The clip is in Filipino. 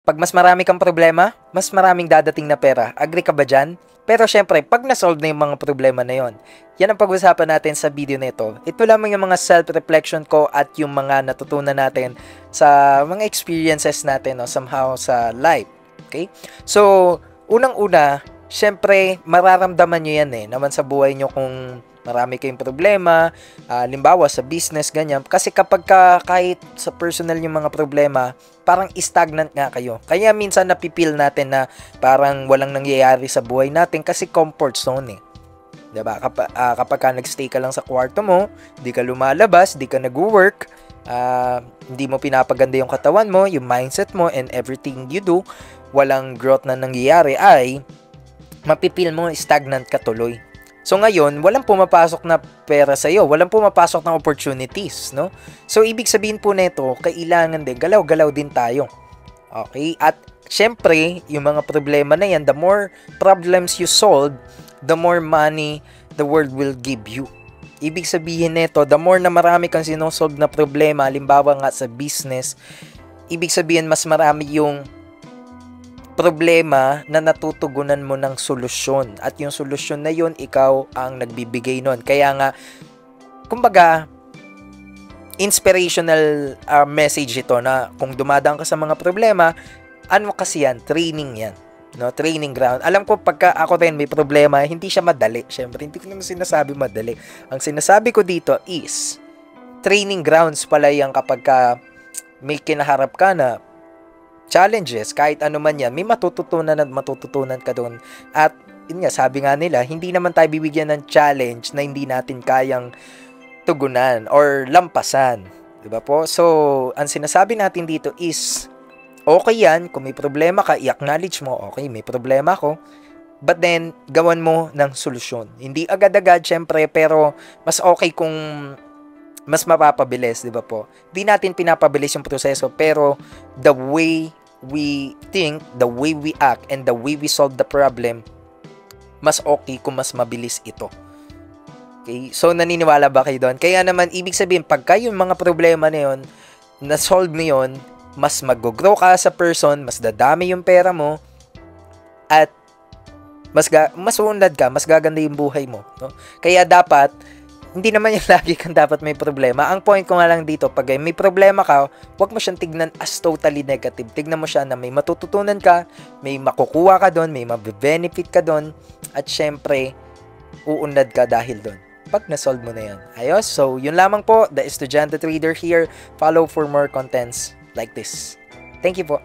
Pag mas marami kang problema, mas maraming dadating na pera. Agree ka ba dyan? Pero syempre, pag na-solve na yung mga problema na yon, yan ang pag-usapan natin sa video nito. Ito lamang yung mga self-reflection ko at yung mga natutunan natin sa mga experiences natin, no, somehow sa life. Okay? So, unang-una, syempre, mararamdaman nyo yan naman sa buhay nyo kung marami kayong problema, limbawa sa business, ganyan. Kasi kapag kahit sa personal yung mga problema, parang stagnant nga kayo. Kaya minsan napipil natin na parang walang nangyayari sa buhay natin kasi comfort zone Diba? Kapag ka nagstay ka lang sa kwarto mo, di ka lumalabas, di ka nag-work, hindi mo pinapaganda yung katawan mo, yung mindset mo, and everything you do, walang growth na nangyayari, ay mapipil mo stagnant ka tuloy. So ngayon, walang pumapasok na pera sa iyo, walang pumapasok na opportunities, no? So ibig sabihin po nito, kailangan din galaw-galaw din tayo. Okay? At syempre, yung mga problema na yan, the more problems you solve, the more money the world will give you. Ibig sabihin nito, the more na marami kang sinosolve na problema, halimbawa nga sa business, ibig sabihin mas marami yung problema na natutugunan mo ng solusyon. At yung solusyon na yun, ikaw ang nagbibigay nun. Kaya nga, kumbaga, inspirational message ito na kung dumadaan ka sa mga problema, ano kasi yan? Training yan. No? Training ground. Alam ko, pagka ako rin may problema, hindi siya madali. Siyempre, hindi ko naman sinasabi madali. Ang sinasabi ko dito is, training grounds pala yan kapag may kinaharap ka na challenges, kahit ano man yan, may matututunan at matututunan ka doon. At yun nga, sabi nga nila, hindi naman tayo bibigyan ng challenge na hindi natin kayang tugunan or lampasan. Diba po? So, ang sinasabi natin dito is, okay yan, kung may problema ka, i-acknowledge mo, okay, may problema ko, but then, gawan mo ng solusyon. Hindi agad-agad, syempre, pero mas okay kung mas mapapabilis, di ba po? Di natin pinapabilis yung proseso, pero the way we think, the way we act, and the way we solve the problem, mas okay kung mas mabilis ito. Okay? So, naniniwala ba kayo doon? Kaya naman, ibig sabihin, pagka yung mga problema na yun, na-solve mo yun, mas mag-grow ka sa person, mas dadami yung pera mo, at mas uunlad ka, mas gaganda yung buhay mo. No? Kaya dapat, hindi naman yung lagi kang dapat may problema. Ang point ko nga lang dito, pag may problema ka, huwag mo siyang tignan as totally negative. Tignan mo siya na may matututunan ka, may makukuha ka doon, may mabe-benefit ka doon, at syempre, uunlad ka dahil doon. Pag na-solve mo na yan. Ayos? So, yun lamang po. The Estudyante Trader here. Follow for more contents like this. Thank you po.